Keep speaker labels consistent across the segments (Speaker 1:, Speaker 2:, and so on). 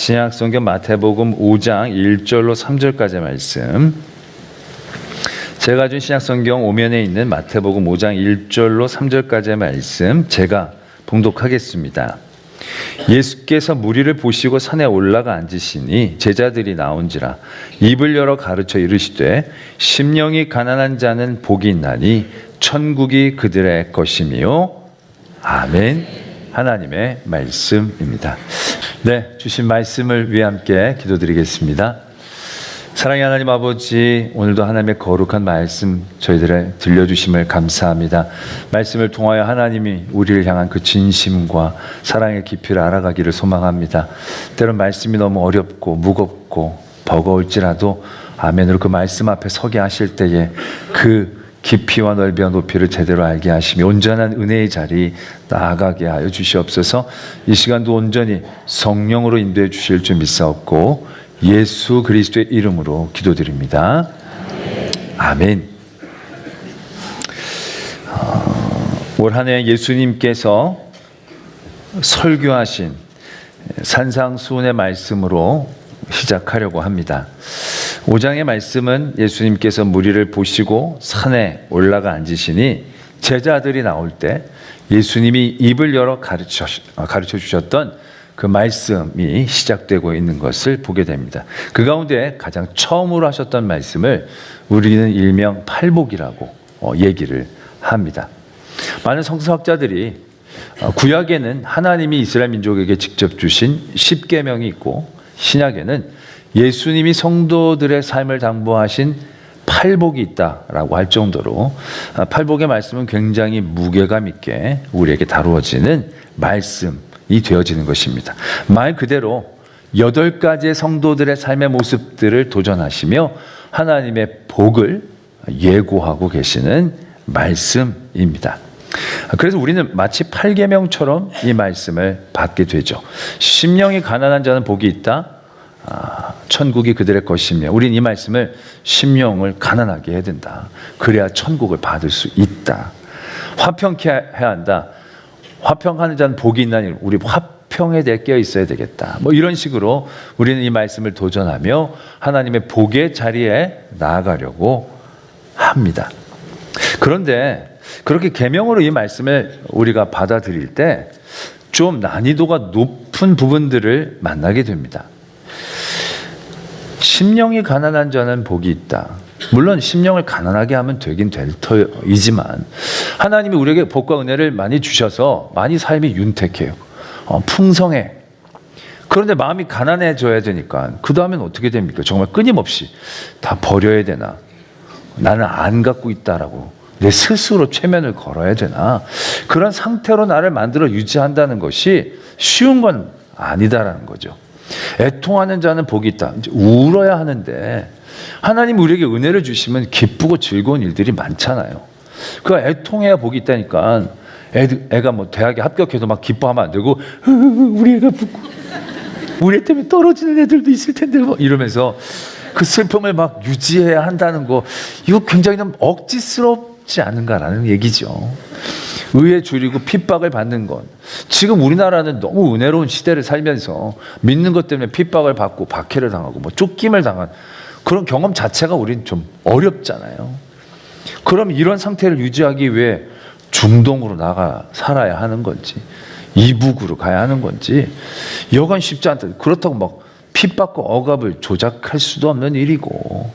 Speaker 1: 신약성경 마태복음 5장 1절로 3절까지 말씀. 제가 가진 신약성경 오면에 있는 마태복음 5장 1절로 3절까지의 말씀 제가 봉독하겠습니다. 예수께서 무리를 보시고 산에 올라가 앉으시니 제자들이 나온지라 입을 열어 가르쳐 이르시되 심령이 가난한 자는 복이 있나니 천국이 그들의 것이며. 아멘. 하나님의 말씀입니다. 네, 주신 말씀을 위해 함께 기도드리겠습니다. 사랑의 하나님 아버지, 오늘도 하나님의 거룩한 말씀 저희들의 들려주심을 감사합니다. 말씀을 통하여 하나님이 우리를 향한 그 진심과 사랑의 깊이를 알아가기를 소망합니다. 때론 말씀이 너무 어렵고 무겁고 버거울지라도 아멘으로 그 말씀 앞에 서게 하실 때에 그 깊이와 넓이와 높이를 제대로 알게 하시며 온전한 은혜의 자리 나아가게 하여 주시옵소서. 이 시간도 온전히 성령으로 인도해 주실 줄 믿사옵고 예수 그리스도의 이름으로 기도드립니다. 아멘. 올 한 해 예수님께서 설교하신 산상수훈의 말씀으로 시작하려고 합니다. 5장의 말씀은 예수님께서 무리를 보시고 산에 올라가 앉으시니 제자들이 나올 때 예수님이 입을 열어 가르쳐 주셨던 그 말씀이 시작되고 있는 것을 보게 됩니다. 그 가운데 가장 처음으로 하셨던 말씀을 우리는 일명 팔복이라고 얘기를 합니다. 많은 성서학자들이 구약에는 하나님이 이스라엘 민족에게 직접 주신 십계명이 있고 신약에는 예수님이 성도들의 삶을 당부하신 팔복이 있다라고 할 정도로 팔복의 말씀은 굉장히 무게감 있게 우리에게 다루어지는 말씀이 되어지는 것입니다. 말 그대로 8가지의 성도들의 삶의 모습들을 도전하시며 하나님의 복을 예고하고 계시는 말씀입니다. 그래서 우리는 마치 8계명처럼 이 말씀을 받게 되죠. 심령이 가난한 자는 복이 있다. 천국이 그들의 것이며 우리는 이 말씀을 심령을 가난하게 해야 된다. 그래야 천국을 받을 수 있다. 화평케 해야 한다. 화평하는 자는 복이 있나니 우리 화평에 대해 깨어 있어야 되겠다. 뭐 이런 식으로 우리는 이 말씀을 도전하며 하나님의 복의 자리에 나아가려고 합니다. 그런데 그렇게 계명으로 이 말씀을 우리가 받아들일 때 좀 난이도가 높은 부분들을 만나게 됩니다. 심령이 가난한 자는 복이 있다. 물론 심령을 가난하게 하면 되긴 될 터이지만 하나님이 우리에게 복과 은혜를 많이 주셔서 많이 삶이 윤택해요. 풍성해. 그런데 마음이 가난해져야 되니까 그 다음엔 어떻게 됩니까? 정말 끊임없이 다 버려야 되나? 나는 안 갖고 있다라고 내 스스로 최면을 걸어야 되나? 그런 상태로 나를 만들어 유지한다는 것이 쉬운 건 아니다라는 거죠. 애통하는 자는 복이 있다. 이제 울어야 하는데 하나님이 우리에게 은혜를 주시면 기쁘고 즐거운 일들이 많잖아요. 그 애통해야 복이 있다니까. 애가 뭐 대학에 합격해도 막 기뻐하면 안 되고 우리 애가 우리 애 때문에 떨어지는 애들도 있을 텐데 뭐 이러면서 그 슬픔을 막 유지해야 한다는 거 이거 굉장히 좀 억지스럽지 않은가라는 얘기죠. 의에 줄이고 핍박을 받는 것. 지금 우리나라는 너무 은혜로운 시대를 살면서 믿는 것 때문에 핍박을 받고 박해를 당하고 뭐 쫓김을 당한 그런 경험 자체가 우린 좀 어렵잖아요. 그럼 이런 상태를 유지하기 위해 중동으로 나가 살아야 하는 건지 이북으로 가야 하는 건지 여간 쉽지 않다. 그렇다고 막 핍박과 억압을 조작할 수도 없는 일이고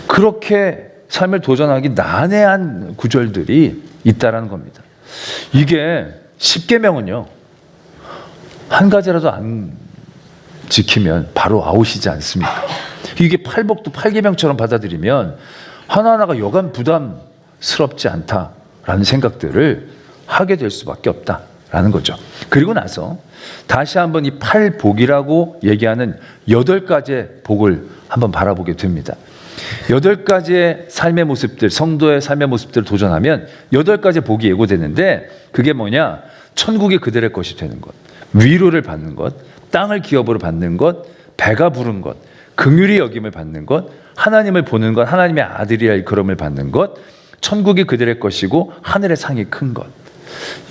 Speaker 1: 그렇게 삶을 도전하기 난해한 구절들이 있다라는 겁니다. 이게 십계명은요 한 가지라도 안 지키면 바로 아웃이지 않습니까? 이게 팔복도 8계명처럼 받아들이면 하나하나가 여간 부담스럽지 않다라는 생각들을 하게 될 수밖에 없다라는 거죠. 그리고 나서 다시 한번 이 팔복이라고 얘기하는 8가지의 복을 한번 바라보게 됩니다. 8가지의 삶의 모습들, 성도의 삶의 모습들을 도전하면 8가지 복이 예고되는데 그게 뭐냐? 천국이 그들의 것이 되는 것, 위로를 받는 것, 땅을 기업으로 받는 것, 배가 부른 것, 긍휼히 여김을 받는 것, 하나님을 보는 것, 하나님의 아들이라 일컬음을 받는 것, 천국이 그들의 것이고 하늘의 상이 큰 것.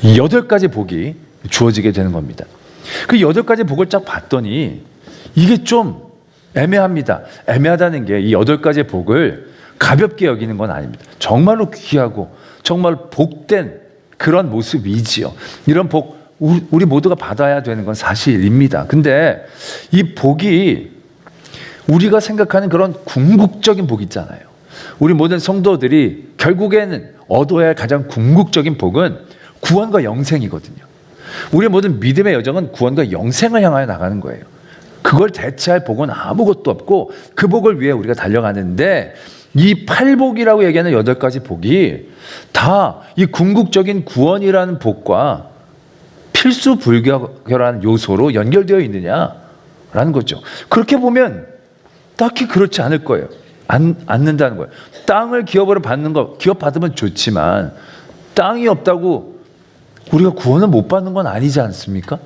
Speaker 1: 이 8가지 복이 주어지게 되는 겁니다. 그 8가지 복을 쫙 봤더니 이게 좀 애매합니다. 애매하다는 게 이 8가지 복을 가볍게 여기는 건 아닙니다. 정말로 귀하고 정말 복된 그런 모습이지요. 이런 복 우리 모두가 받아야 되는 건 사실입니다. 근데 이 복이 우리가 생각하는 그런 궁극적인 복이 있잖아요. 우리 모든 성도들이 결국에는 얻어야 할 가장 궁극적인 복은 구원과 영생이거든요. 우리 모든 믿음의 여정은 구원과 영생을 향하여 나가는 거예요. 그걸 대체할 복은 아무것도 없고 그 복을 위해 우리가 달려가는데 이 8복이라고 얘기하는 8가지 복이 다 이 궁극적인 구원이라는 복과 필수 불가결한 요소로 연결되어 있느냐라는 거죠. 그렇게 보면 딱히 그렇지 않을 거예요. 않는다는 거예요. 땅을 기업으로 받는 거, 기업 받으면 좋지만 땅이 없다고 우리가 구원을 못 받는 건 아니지 않습니까?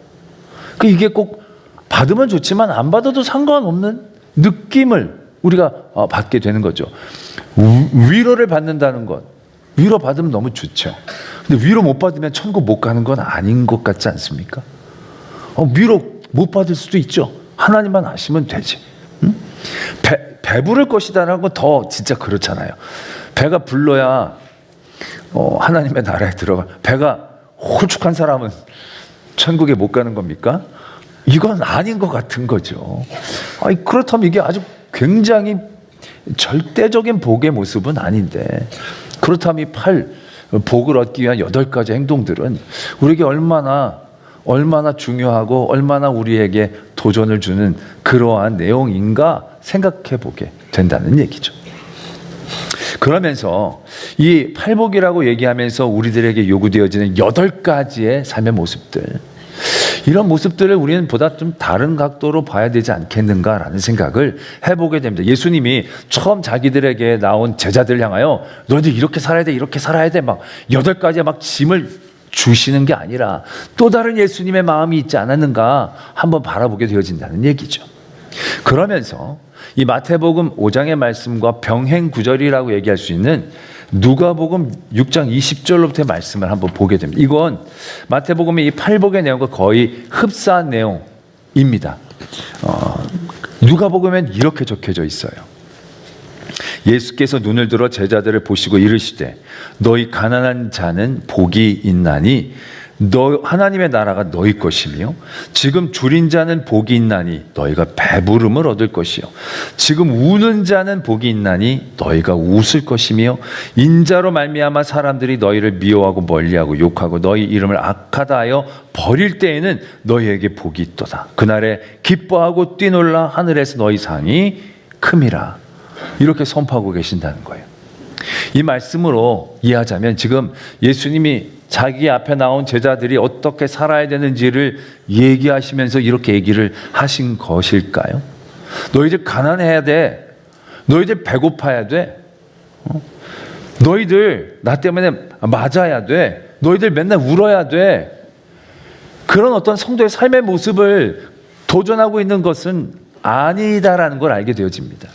Speaker 1: 이게 꼭 받으면 좋지만 안 받아도 상관없는 느낌을 우리가 받게 되는 거죠. 위로를 받는다는 것, 위로 받으면 너무 좋죠. 근데 위로 못 받으면 천국 못 가는 건 아닌 것 같지 않습니까? 위로 못 받을 수도 있죠. 하나님만 아시면 되지. 응? 배부를 것이다라는 건 더 진짜 그렇잖아요. 배가 불러야 하나님의 나라에 들어가. 배가 홀쭉한 사람은 천국에 못 가는 겁니까? 이건 아닌 것 같은 거죠. 그렇다면 이게 아주 굉장히 절대적인 복의 모습은 아닌데, 그렇다면 이 복을 얻기 위한 8가지 행동들은 우리에게 얼마나 중요하고 얼마나 우리에게 도전을 주는 그러한 내용인가 생각해 보게 된다는 얘기죠. 그러면서 이 8복이라고 얘기하면서 우리들에게 요구되어지는 8가지의 삶의 모습들, 이런 모습들을 우리는 보다 좀 다른 각도로 봐야 되지 않겠는가라는 생각을 해보게 됩니다. 예수님이 처음 자기들에게 나온 제자들을 향하여 너희들 이렇게 살아야 돼, 이렇게 살아야 돼, 막 8가지 막 짐을 주시는 게 아니라 또 다른 예수님의 마음이 있지 않았는가 한번 바라보게 되어진다는 얘기죠. 그러면서 이 마태복음 5장의 말씀과 병행 구절이라고 얘기할 수 있는 누가복음 6장 20절로부터의 말씀을 한번 보게 됩니다. 이건 마태복음의 이 8복의 내용과 거의 흡사한 내용입니다. 누가복음엔 이렇게 적혀져 있어요. 예수께서 눈을 들어 제자들을 보시고 이르시되 너희 가난한 자는 복이 있나니 하나님의 나라가 너희 것이며 지금 줄인 자는 복이 있나니 너희가 배부름을 얻을 것이요 지금 우는 자는 복이 있나니 너희가 웃을 것이며 인자로 말미암아 사람들이 너희를 미워하고 멀리하고 욕하고 너희 이름을 악하다 하여 버릴 때에는 너희에게 복이 있도다. 그날에 기뻐하고 뛰놀라 하늘에서 너희 상이 큼이라. 이렇게 선포하고 계신다는 거예요. 이 말씀으로 이해하자면 지금 예수님이 자기 앞에 나온 제자들이 어떻게 살아야 되는지를 얘기하시면서 이렇게 얘기를 하신 것일까요? 너희들 가난해야 돼. 너희들 배고파야 돼. 너희들 나 때문에 맞아야 돼. 너희들 맨날 울어야 돼. 그런 어떤 성도의 삶의 모습을 도전하고 있는 것은 아니다라는 걸 알게 되어집니다.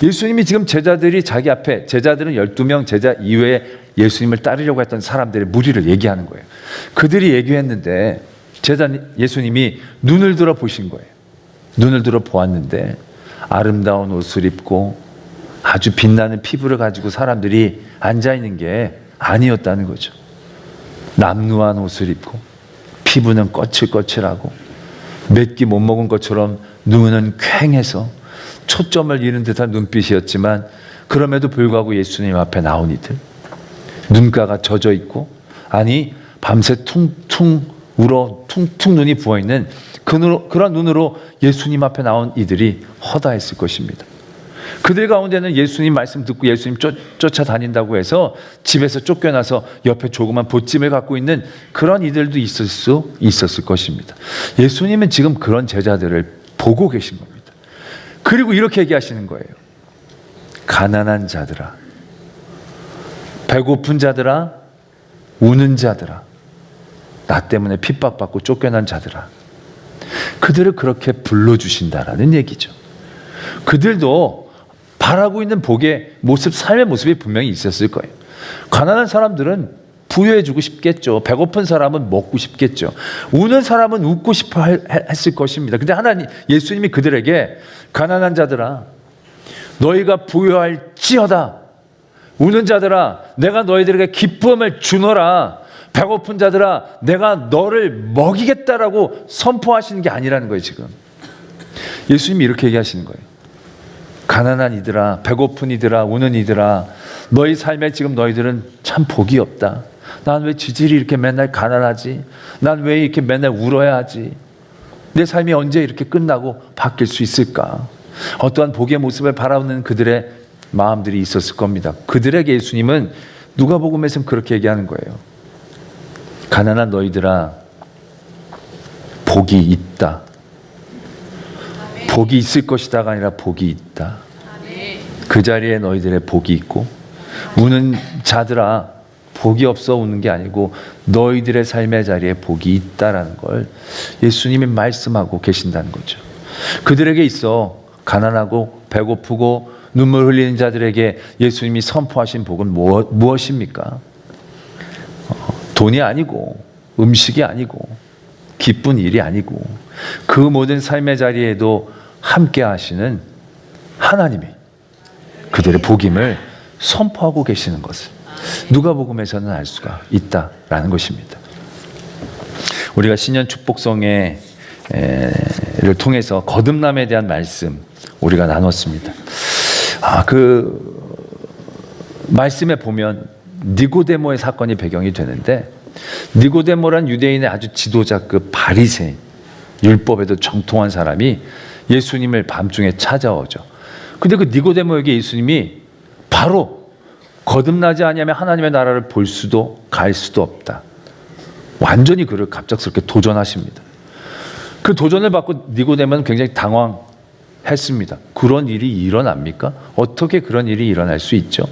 Speaker 1: 예수님이 지금 제자들이 자기 앞에, 제자들은 12명 제자 이외에 예수님을 따르려고 했던 사람들의 무리를 얘기하는 거예요. 그들이 얘기했는데 예수님이 눈을 들어 보신 거예요. 눈을 들어 보았는데 아름다운 옷을 입고 아주 빛나는 피부를 가지고 사람들이 앉아있는 게 아니었다는 거죠. 남루한 옷을 입고 피부는 거칠거칠하고 몇 끼 못 먹은 것처럼 눈은 퀭해서 초점을 잃은 듯한 눈빛이었지만 그럼에도 불구하고 예수님 앞에 나온 이들, 눈가가 젖어 있고, 아니 밤새 퉁퉁 울어 퉁퉁 눈이 부어있는 그런 눈으로 예수님 앞에 나온 이들이 허다했을 것입니다. 그들 가운데는 예수님 말씀 듣고 예수님 쫓아다닌다고 해서 집에서 쫓겨나서 옆에 조그만 보찜을 갖고 있는 그런 이들도 있었을 것입니다. 예수님은 지금 그런 제자들을 보고 계신 겁니다. 그리고 이렇게 얘기하시는 거예요. 가난한 자들아, 배고픈 자들아, 우는 자들아, 나 때문에 핍박받고 쫓겨난 자들아, 그들을 그렇게 불러주신다라는 얘기죠. 그들도 바라고 있는 복의 모습, 삶의 모습이 분명히 있었을 거예요. 가난한 사람들은 부여해주고 싶겠죠. 배고픈 사람은 먹고 싶겠죠. 우는 사람은 웃고 싶어 했을 것입니다. 근데 하나님, 예수님이 그들에게 가난한 자들아, 너희가 부여할지어다. 우는 자들아, 내가 너희들에게 기쁨을 주노라. 배고픈 자들아, 내가 너를 먹이겠다라고 선포하시는 게 아니라는 거예요, 지금. 예수님이 이렇게 얘기하시는 거예요. 가난한 이들아, 배고픈 이들아, 우는 이들아, 너희 삶에 지금 너희들은 참 복이 없다. 난 왜 지질이 이렇게 맨날 가난하지? 난 왜 이렇게 맨날 울어야 하지? 내 삶이 언제 이렇게 끝나고 바뀔 수 있을까? 어떠한 복의 모습을 바라보는 그들의 마음들이 있었을 겁니다. 그들에게 예수님은 누가복음에서는 그렇게 얘기하는 거예요. 가난한 너희들아, 복이 있다. 복이 있을 것이다가 아니라 복이 있다. 그 자리에 너희들의 복이 있고, 우는 자들아, 복이 없어 우는 게 아니고 너희들의 삶의 자리에 복이 있다라는 걸 예수님이 말씀하고 계신다는 거죠. 그들에게 있어 가난하고 배고프고 눈물 흘리는 자들에게 예수님이 선포하신 복은 무엇입니까? 돈이 아니고 음식이 아니고 기쁜 일이 아니고 그 모든 삶의 자리에도 함께 하시는 하나님이 그들의 복임을 선포하고 계시는 것을 누가복음에서는 알 수가 있다라는 것입니다. 우리가 신년 축복성회를 통해서 거듭남에 대한 말씀 우리가 나눴습니다. 그 말씀에 보면 니고데모의 사건이 배경이 되는데, 니고데모란 유대인의 아주 지도자급 바리새인, 율법에도 정통한 사람이 예수님을 밤중에 찾아오죠. 근데 그 니고데모에게 예수님이 바로 거듭나지 아니하면 하나님의 나라를 볼 수도 갈 수도 없다. 완전히 그를 갑작스럽게 도전하십니다. 그 도전을 받고 니고데모는 굉장히 당황했습니다. 그런 일이 일어납니까? 어떻게 그런 일이 일어날 수 있죠?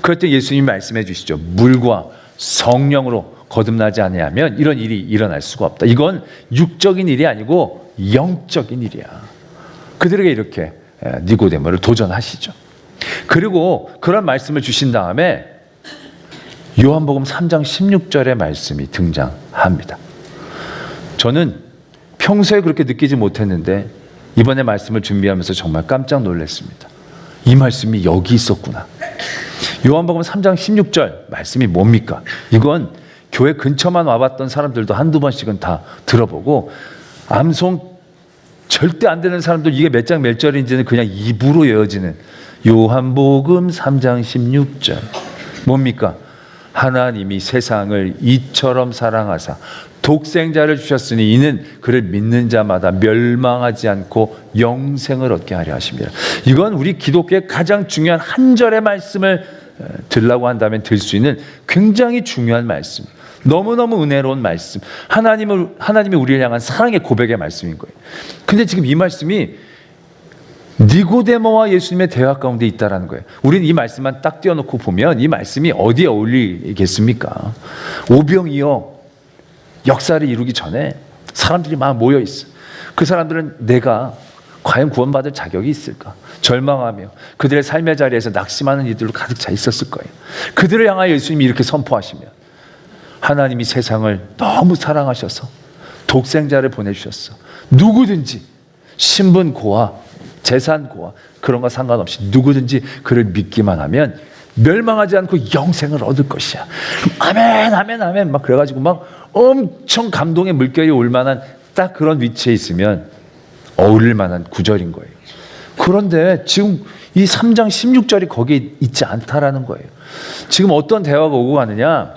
Speaker 1: 그럴 때 예수님이 말씀해 주시죠. 물과 성령으로 거듭나지 아니하면 이런 일이 일어날 수가 없다. 이건 육적인 일이 아니고 영적인 일이야. 그들에게 이렇게 니고데모를 도전하시죠. 그리고 그런 말씀을 주신 다음에 요한복음 3장 16절의 말씀이 등장합니다. 저는 평소에 그렇게 느끼지 못했는데 이번에 말씀을 준비하면서 정말 깜짝 놀랐습니다. 이 말씀이 여기 있었구나. 요한복음 3장 16절 말씀이 뭡니까? 이건 교회 근처만 와봤던 사람들도 한두 번씩은 다 들어보고, 암송 절대 안 되는 사람들 이게 몇 장 몇 절인지는 그냥 입으로 외워지는 요한복음 3장 16절 뭡니까? 하나님이 세상을 이처럼 사랑하사 독생자를 주셨으니 이는 그를 믿는 자마다 멸망하지 않고 영생을 얻게 하려 하십니다. 이건 우리 기독교의 가장 중요한 한 절의 말씀을 들라고 한다면 들 수 있는 굉장히 중요한 말씀, 너무너무 은혜로운 말씀, 하나님이 우리를 향한 사랑의 고백의 말씀인 거예요. 근데 지금 이 말씀이 니고데모와 예수님의 대화 가운데 있다라는 거예요. 우리는 이 말씀만 딱 띄워놓고 보면 이 말씀이 어디에 어울리겠습니까? 오병이어 역사를 이루기 전에 사람들이 막 모여 있어. 그 사람들은 내가 과연 구원받을 자격이 있을까? 절망하며 그들의 삶의 자리에서 낙심하는 이들로 가득 차 있었을 거예요. 그들을 향하여 예수님이 이렇게 선포하시면, 하나님이 세상을 너무 사랑하셔서 독생자를 보내주셨어. 누구든지 신분 고하, 재산 고하 그런 거 상관없이 누구든지 그를 믿기만 하면 멸망하지 않고 영생을 얻을 것이야. 아멘 아멘 아멘 막 그래가지고 막 엄청 감동의 물결이 올 만한 딱 그런 위치에 있으면 어울릴 만한 구절인 거예요. 그런데 지금 이 3장 16절이 거기에 있지 않다라는 거예요. 지금 어떤 대화가 오고 가느냐,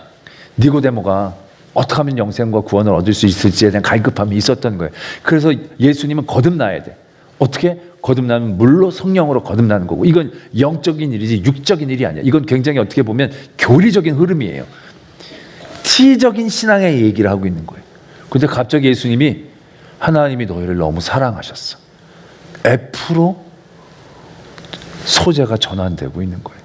Speaker 1: 니고데모가 어떻게 하면 영생과 구원을 얻을 수 있을지에 대한 갈급함이 있었던 거예요. 그래서 예수님은 거듭나야 돼. 어떻게? 거듭나면 물로 성령으로 거듭나는 거고, 이건 영적인 일이지 육적인 일이 아니야. 이건 굉장히 어떻게 보면 교리적인 흐름이에요. 티적인 신앙의 얘기를 하고 있는 거예요. 근데 갑자기 예수님이 하나님이 너희를 너무 사랑하셨어. F로 소재가 전환되고 있는 거예요.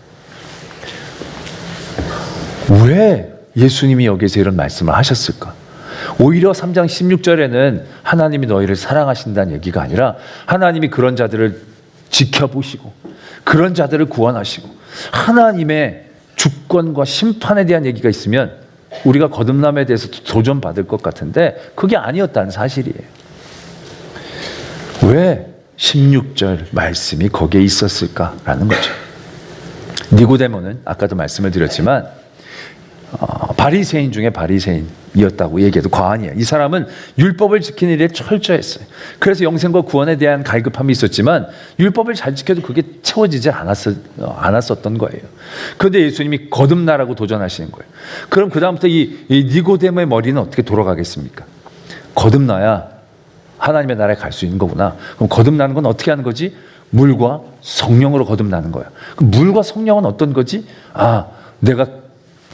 Speaker 1: 왜 예수님이 여기서 이런 말씀을 하셨을까? 오히려 3장 16절에는 하나님이 너희를 사랑하신다는 얘기가 아니라 하나님이 그런 자들을 지켜보시고 그런 자들을 구원하시고 하나님의 주권과 심판에 대한 얘기가 있으면 우리가 거듭남에 대해서 도전받을 것 같은데 그게 아니었다는 사실이에요. 왜 16절 말씀이 거기에 있었을까라는 거죠. 니고데모는 아까도 말씀을 드렸지만 바리새인 중에 바리새인이었다고 얘기해도 과언이에요. 이 사람은 율법을 지키는 일에 철저했어요. 그래서 영생과 구원에 대한 갈급함이 있었지만 율법을 잘 지켜도 그게 채워지지 않았었던 거예요. 그런데 예수님이 거듭나라고 도전하시는 거예요. 그럼 그 다음부터 이 니고데모의 머리는 어떻게 돌아가겠습니까? 거듭나야 하나님의 나라에 갈 수 있는 거구나. 그럼 거듭나는 건 어떻게 하는 거지? 물과 성령으로 거듭나는 거야. 그럼 물과 성령은 어떤 거지? 내가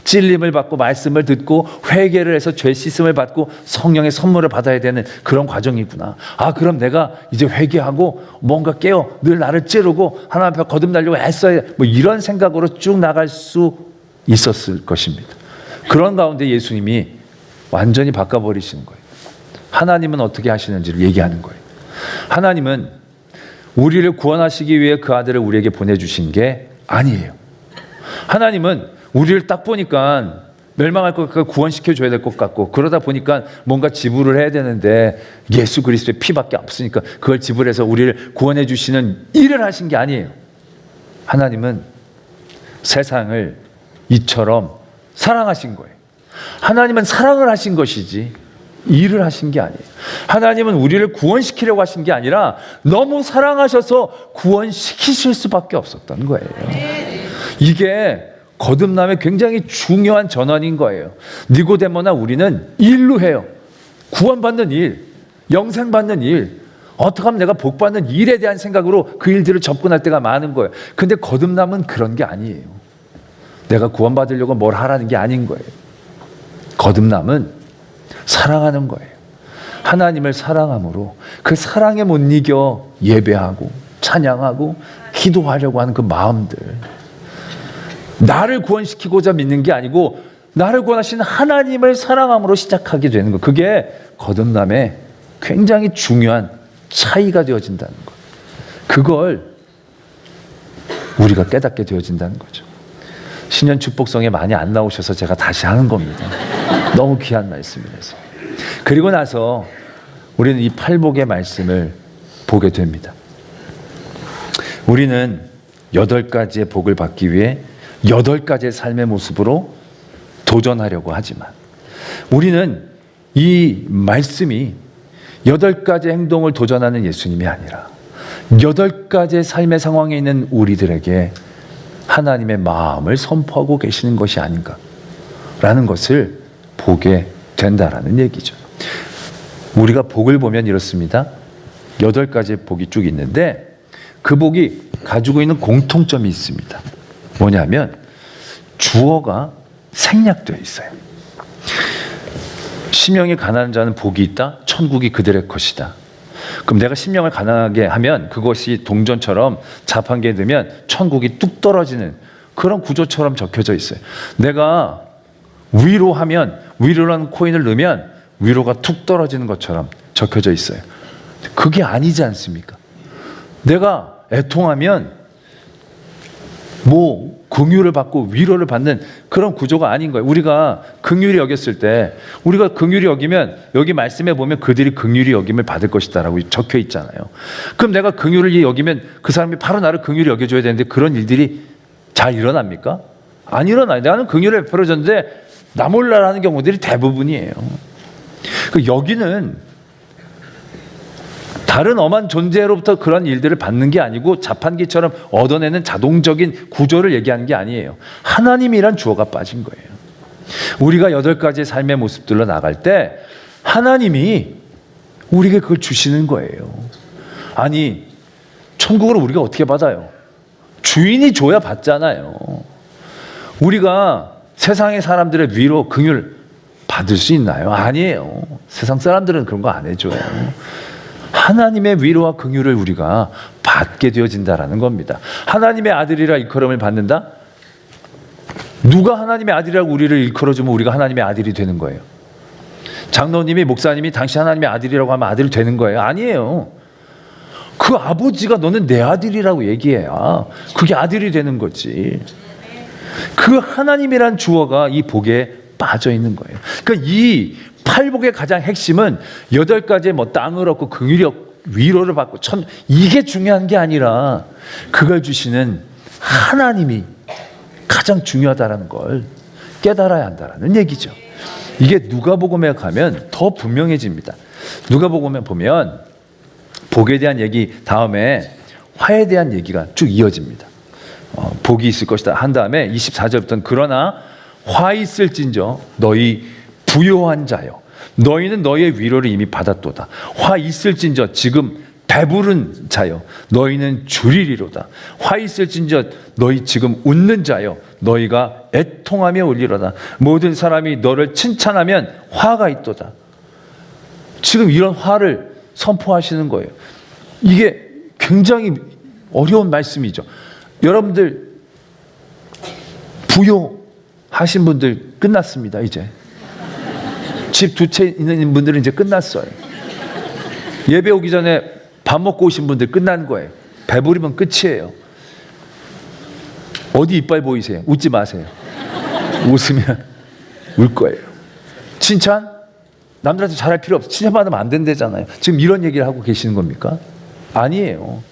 Speaker 1: 찔림을 받고 말씀을 듣고 회개를 해서 죄 씻음을 받고 성령의 선물을 받아야 되는 그런 과정이구나. 그럼 내가 이제 회개하고 뭔가 깨어 늘 나를 찌르고 하나님 앞에 거듭나려고 애써야 뭐 이런 생각으로 쭉 나갈 수 있었을 것입니다. 그런 가운데 예수님이 완전히 바꿔버리시는 거예요. 하나님은 어떻게 하시는지를 얘기하는 거예요. 하나님은 우리를 구원하시기 위해 그 아들을 우리에게 보내주신 게 아니에요. 하나님은 우리를 딱 보니까 멸망할 것 같고 구원시켜줘야 될 것 같고 그러다 보니까 뭔가 지불을 해야 되는데 예수 그리스도의 피밖에 없으니까 그걸 지불해서 우리를 구원해 주시는 일을 하신 게 아니에요. 하나님은 세상을 이처럼 사랑하신 거예요. 하나님은 사랑을 하신 것이지 일을 하신 게 아니에요. 하나님은 우리를 구원시키려고 하신 게 아니라 너무 사랑하셔서 구원시키실 수밖에 없었던 거예요. 이게 거듭남의 굉장히 중요한 전환인 거예요. 니고데모나 우리는 일로 해요. 구원받는 일, 영생받는 일, 어떻게 하면 내가 복받는 일에 대한 생각으로 그 일들을 접근할 때가 많은 거예요. 근데 거듭남은 그런 게 아니에요. 내가 구원받으려고 뭘 하라는 게 아닌 거예요. 거듭남은 사랑하는 거예요. 하나님을 사랑함으로 그 사랑에 못 이겨 예배하고 찬양하고 기도하려고 하는 그 마음들, 나를 구원시키고자 믿는 게 아니고 나를 구원하시는 하나님을 사랑함으로 시작하게 되는 거. 그게 거듭남의 굉장히 중요한 차이가 되어진다는 거. 그걸 우리가 깨닫게 되어진다는 거죠. 신년 축복성에 많이 안 나오셔서 제가 다시 하는 겁니다. 너무 귀한 말씀이라서. 그리고 나서 우리는 이 팔복의 말씀을 보게 됩니다. 우리는 8가지의 복을 받기 위해 8가지의 삶의 모습으로 도전하려고 하지만 우리는 이 말씀이 8가지 행동을 도전하는 예수님이 아니라 8가지의 삶의 상황에 있는 우리들에게 하나님의 마음을 선포하고 계시는 것이 아닌가라는 것을 보게 된다라는 얘기죠. 우리가 복을 보면 이렇습니다. 8가지의 복이 쭉 있는데 그 복이 가지고 있는 공통점이 있습니다. 뭐냐면 주어가 생략되어 있어요. 심령이 가난한 자는 복이 있다. 천국이 그들의 것이다. 그럼 내가 심령을 가난하게 하면 그것이 동전처럼 자판기에 넣으면 천국이 뚝 떨어지는 그런 구조처럼 적혀져 있어요. 내가 위로하면 위로라는 코인을 넣으면 위로가 툭 떨어지는 것처럼 적혀져 있어요. 그게 아니지 않습니까? 내가 애통하면 긍휼을 받고 위로를 받는 그런 구조가 아닌 거예요. 우리가 긍휼히 여겼을 때 우리가 긍휼히 여기면 여기 말씀에 보면 그들이 긍휼히 여김을 받을 것이다라고 적혀 있잖아요. 그럼 내가 긍휼을 여기면 그 사람이 바로 나를 긍휼히 여겨줘야 되는데 그런 일들이 잘 일어납니까? 안 일어나요. 나는 긍휼을 베풀어줬는데 나 몰라라는 경우들이 대부분이에요. 여기는 다른 엄한 존재로부터 그런 일들을 받는 게 아니고 자판기처럼 얻어내는 자동적인 구조를 얘기하는 게 아니에요. 하나님이란 주어가 빠진 거예요. 우리가 8가지의 삶의 모습들로 나갈 때 하나님이 우리에게 그걸 주시는 거예요. 아니, 천국을 우리가 어떻게 받아요? 주인이 줘야 받잖아요. 우리가 세상의 사람들의 위로, 긍휼 받을 수 있나요? 아니에요. 세상 사람들은 그런 거 안 해줘요. 하나님의 위로와 긍휼을 우리가 받게 되어진다라는 겁니다. 하나님의 아들이라 일컬음을 받는다? 누가 하나님의 아들이라고 우리를 일컬어주면 우리가 하나님의 아들이 되는 거예요? 장로님이, 목사님이 당신 하나님의 아들이라고 하면 아들이 되는 거예요? 아니에요. 그 아버지가 너는 내 아들이라고 얘기해야 그게 아들이 되는 거지. 그 하나님이란 주어가 이 복의 빠져 있는 거예요. 그러니까 이 팔복의 가장 핵심은 8가지의 뭐 땅을 얻고 긍휼력 위로를 받고 이게 중요한 게 아니라 그걸 주시는 하나님이 가장 중요하다는 걸 깨달아야 한다는 얘기죠. 이게 누가복음에 가면 더 분명해집니다. 누가복음에 보면 복에 대한 얘기 다음에 화에 대한 얘기가 쭉 이어집니다. 복이 있을 것이다 한 다음에 24절부터는 그러나 화 있을진저 너희 부요한 자여 너희는 너희의 위로를 이미 받았도다. 화 있을진저 지금 배부른 자여 너희는 주리리로다. 화 있을진저 너희 지금 웃는 자여 너희가 애통하며 울리로다. 모든 사람이 너를 칭찬하면 화가 있도다. 지금 이런 화를 선포하시는 거예요. 이게 굉장히 어려운 말씀이죠. 여러분들 부요하신 분들 끝났습니다. 이제 집 2채 있는 분들은 이제 끝났어요. 예배 오기 전에 밥 먹고 오신 분들 끝난 거예요. 배부르면 끝이에요. 어디 이빨 보이세요? 웃지 마세요. 웃으면 울 거예요. 칭찬? 남들한테 잘할 필요 없어. 칭찬받으면 안 된다잖아요. 지금 이런 얘기를 하고 계시는 겁니까? 아니에요.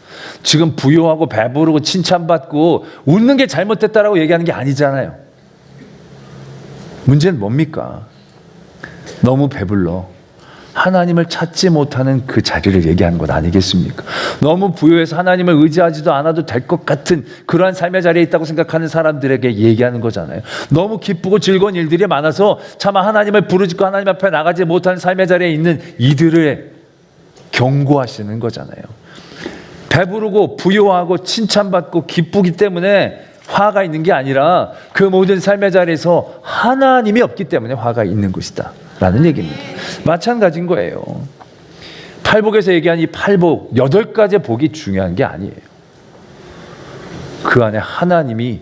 Speaker 1: 지금 부요하고 배부르고 칭찬받고 웃는 게 잘못됐다라고 얘기하는 게 아니잖아요. 문제는 뭡니까? 너무 배불러 하나님을 찾지 못하는 그 자리를 얘기하는 것 아니겠습니까? 너무 부요해서 하나님을 의지하지도 않아도 될 것 같은 그러한 삶의 자리에 있다고 생각하는 사람들에게 얘기하는 거잖아요. 너무 기쁘고 즐거운 일들이 많아서 차마 하나님을 부르짖고 하나님 앞에 나가지 못하는 삶의 자리에 있는 이들을 경고하시는 거잖아요. 배부르고 부요하고 칭찬받고 기쁘기 때문에 화가 있는 게 아니라 그 모든 삶의 자리에서 하나님이 없기 때문에 화가 있는 것이다 라는 얘기입니다. 마찬가지인 거예요. 팔복에서 얘기한 이 팔복 8가지의 복이 중요한 게 아니에요. 그 안에 하나님이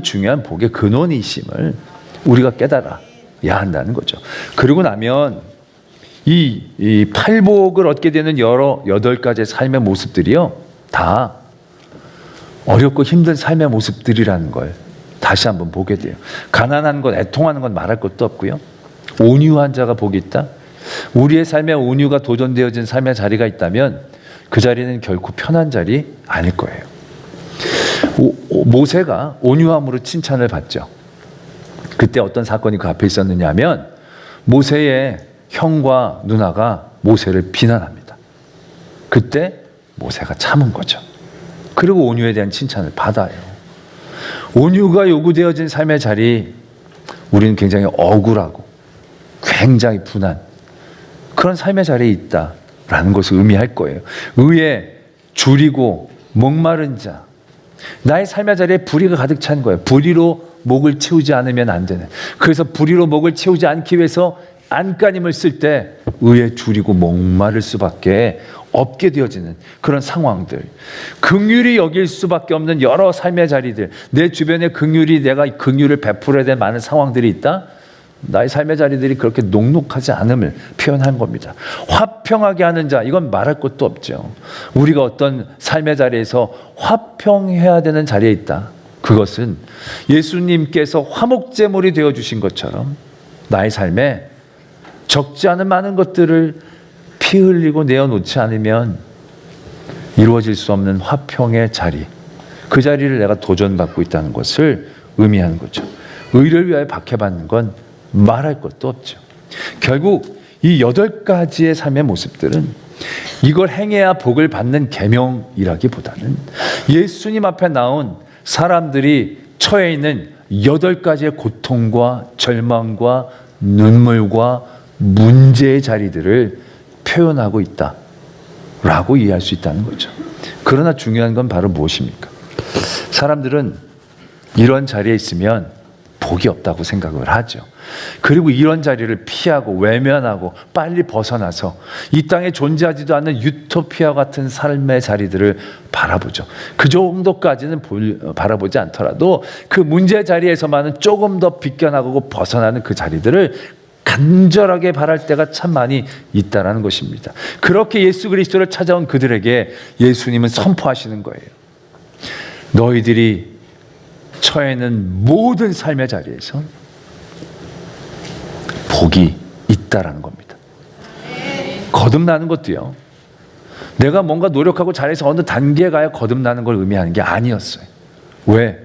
Speaker 1: 중요한 복의 근원이심을 우리가 깨달아야 한다는 거죠. 그러고 나면 이 팔복을 얻게 되는 여러 8가지의 삶의 모습들이요 다 어렵고 힘든 삶의 모습들이라는 걸 다시 한번 보게 돼요. 가난한 것, 애통하는 건 말할 것도 없고요. 온유한 자가 복이 있다. 우리의 삶에 온유가 도전되어진 삶의 자리가 있다면 그 자리는 결코 편한 자리 아닐 거예요. 모세가 온유함으로 칭찬을 받죠. 그때 어떤 사건이 그 앞에 있었느냐 하면 모세의 형과 누나가 모세를 비난합니다. 그때 모세가 참은 거죠. 그리고 온유에 대한 칭찬을 받아요. 온유가 요구되어진 삶의 자리, 우리는 굉장히 억울하고 굉장히 분한 그런 삶의 자리에 있다라는 것을 의미할 거예요. 의에 줄이고 목마른 자, 나의 삶의 자리에 불의가 가득 찬 거예요. 불의로 목을 채우지 않으면 안 되는. 그래서 불의로 목을 채우지 않기 위해서 안간힘을 쓸 때 의에 줄이고 목마를 수밖에 없게 되어지는 그런 상황들, 긍휼히 여길 수밖에 없는 여러 삶의 자리들, 내 주변에 긍휼히 내가 긍휼을 베풀어야 될 많은 상황들이 있다. 나의 삶의 자리들이 그렇게 녹록하지 않음을 표현한 겁니다. 화평하게 하는 자, 이건 말할 것도 없죠. 우리가 어떤 삶의 자리에서 화평해야 되는 자리에 있다. 그것은 예수님께서 화목제물이 되어주신 것처럼 나의 삶에 적지 않은 많은 것들을 피 흘리고 내어놓지 않으면 이루어질 수 없는 화평의 자리, 그 자리를 내가 도전받고 있다는 것을 의미하는 거죠. 의를 위하여 박해받는 건 말할 것도 없죠. 결국 이 8가지의 삶의 모습들은 이걸 행해야 복을 받는 계명이라기보다는 예수님 앞에 나온 사람들이 처해 있는 8가지의 고통과 절망과 눈물과 문제의 자리들을 표현하고 있다라고 이해할 수 있다는 거죠. 그러나 중요한 건 바로 무엇입니까? 사람들은 이런 자리에 있으면 복이 없다고 생각을 하죠. 그리고 이런 자리를 피하고 외면하고 빨리 벗어나서 이 땅에 존재하지도 않는 유토피아 같은 삶의 자리들을 바라보죠. 그 정도까지는 바라보지 않더라도 그 문제 자리에서만은 조금 더 비껴나가고 벗어나는 그 자리들을 간절하게 바랄 때가 참 많이 있다라는 것입니다. 그렇게 예수 그리스도를 찾아온 그들에게 예수님은 선포하시는 거예요. 너희들이 처해 있는 모든 삶의 자리에서 복이 있다라는 겁니다. 거듭나는 것도요, 내가 뭔가 노력하고 잘해서 어느 단계에 가야 거듭나는 걸 의미하는 게 아니었어요. 왜?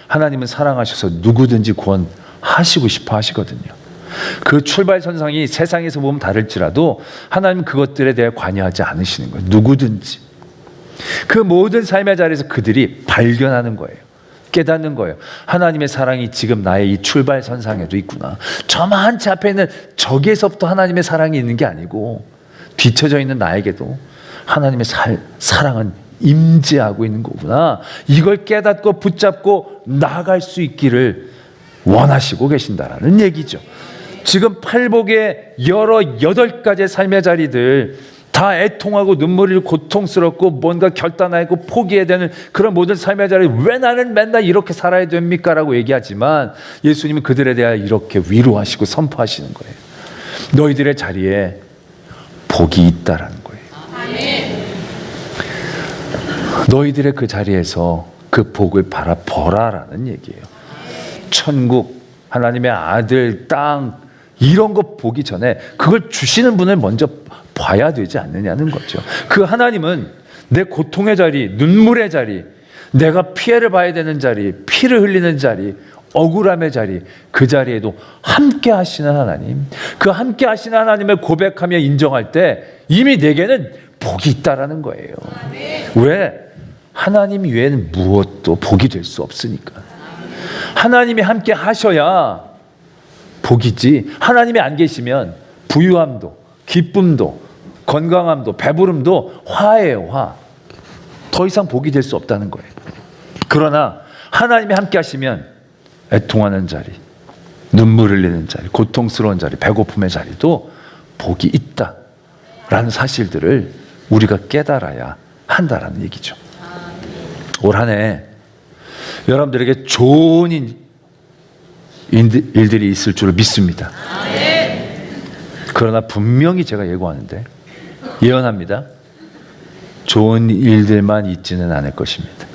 Speaker 1: 하나님은 사랑하셔서 누구든지 구원하시고 싶어 하시거든요. 그 출발선상이 세상에서 보면 다를지라도 하나님은 그것들에 대해 관여하지 않으시는 거예요. 누구든지. 그 모든 삶의 자리에서 그들이 발견하는 거예요. 깨닫는 거예요. 하나님의 사랑이 지금 나의 이 출발선상에도 있구나. 저만치 앞에 있는 저기에서부터 하나님의 사랑이 있는 게 아니고 뒤쳐져 있는 나에게도 하나님의 사랑은 임재하고 있는 거구나. 이걸 깨닫고 붙잡고 나아갈 수 있기를 원하시고 계신다라는 얘기죠. 지금 팔복의 8가지의 삶의 자리들 다 애통하고 눈물이 고통스럽고 뭔가 결단하고 포기해야 되는 그런 모든 삶의 자리, 왜 나는 맨날 이렇게 살아야 됩니까? 라고 얘기하지만 예수님은 그들에 대하여 이렇게 위로하시고 선포하시는 거예요. 너희들의 자리에 복이 있다라는 거예요. 너희들의 그 자리에서 그 복을 바라보라라는 얘기예요. 천국, 하나님의 아들, 땅 이런 거 보기 전에 그걸 주시는 분을 먼저 봐야 되지 않느냐는 거죠. 그 하나님은 내 고통의 자리, 눈물의 자리, 내가 피해를 봐야 되는 자리, 피를 흘리는 자리, 억울함의 자리, 그 자리에도 함께 하시는 하나님, 그 함께 하시는 하나님을 고백하며 인정할 때 이미 내게는 복이 있다라는 거예요. 왜? 하나님 외에는 무엇도 복이 될 수 없으니까. 하나님이 함께 하셔야 복이지, 하나님이 안 계시면 부유함도 기쁨도 건강함도 배부름도 화예요. 화. 더 이상 복이 될 수 없다는 거예요. 그러나 하나님이 함께 하시면 애통하는 자리, 눈물 흘리는 자리, 고통스러운 자리, 배고픔의 자리도 복이 있다라는 사실들을 우리가 깨달아야 한다라는 얘기죠. 올 한 해 여러분들에게 좋은 일들이 있을 줄 믿습니다. 그러나 분명히 제가 예언합니다. 좋은 일들만 있지는 않을 것입니다.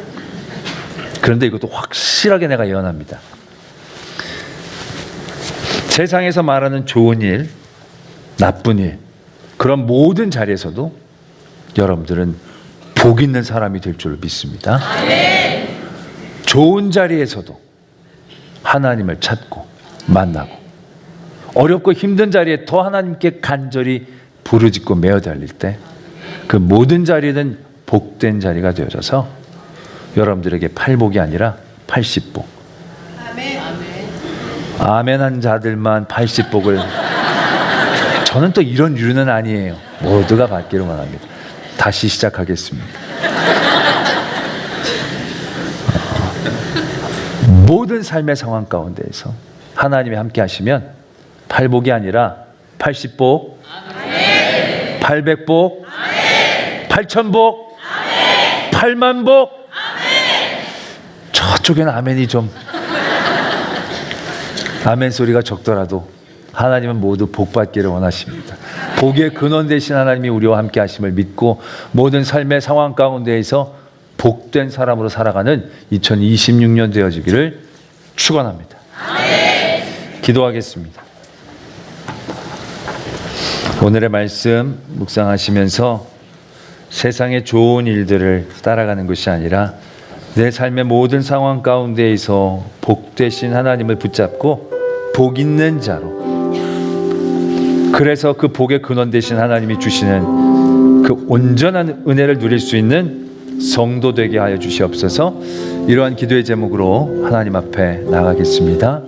Speaker 1: 그런데 이것도 확실하게 내가 예언합니다. 세상에서 말하는 좋은 일, 나쁜 일, 그런 모든 자리에서도 여러분들은 복 있는 사람이 될 줄 믿습니다. 좋은 자리에서도 하나님을 찾고 만나고, 어렵고 힘든 자리에 더 하나님께 간절히 부르짖고 매어 달릴 때 그 모든 자리는 복된 자리가 되어져서 여러분들에게 8복이 아니라 80복. 아멘한 자들만 80복을. 저는 또 이런 류는 아니에요. 모두가 받기를 원합니다. 다시 시작하겠습니다. 모든 삶의 상황 가운데에서 하나님이 함께 하시면 8복이 아니라 80복, 800복, 8000복, 8만복. 저쪽에는 아멘이 좀 아멘 소리가 적더라도 하나님은 모두 복 받기를 원하십니다. 복의 근원 되신 하나님이 우리와 함께 하심을 믿고 모든 삶의 상황 가운데에서 복된 사람으로 살아가는 2026년 되어지기를 축원합니다. 기도하겠습니다. 오늘의 말씀 묵상하시면서 세상의 좋은 일들을 따라가는 것이 아니라 내 삶의 모든 상황 가운데에서 복 되신 하나님을 붙잡고 복 있는 자로, 그래서 그 복의 근원 되신 하나님이 주시는 그 온전한 은혜를 누릴 수 있는 성도 되게 하여 주시옵소서. 이러한 기도의 제목으로 하나님 앞에 나가겠습니다.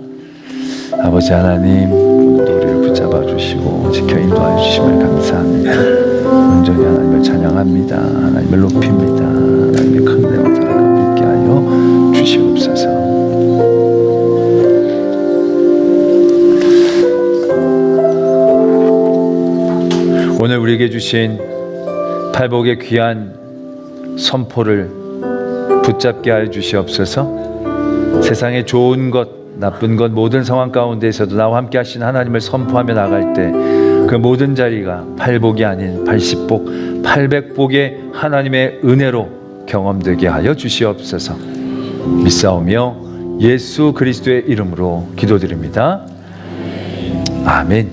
Speaker 1: 아버지 하나님, 오늘도 우리를 붙잡아 주시고 지켜 인도하여 주심을 감사합니다. 온전히 하나님을 찬양합니다. 하나님을 높입니다. 하나님의 큰 은혜와 사랑을 믿게 하여 주시옵소서. 오늘 우리에게 주신 팔복의 귀한 선포를 붙잡게 하여 주시옵소서. 세상의 좋은 것, 나쁜 것, 모든 상황 가운데에서도 나와 함께 하신 하나님을 선포하며 나갈 때 그 모든 자리가 8복이 아닌 80복, 800복의 하나님의 은혜로 경험되게 하여 주시옵소서. 믿사오며 예수 그리스도의 이름으로 기도드립니다. 아멘.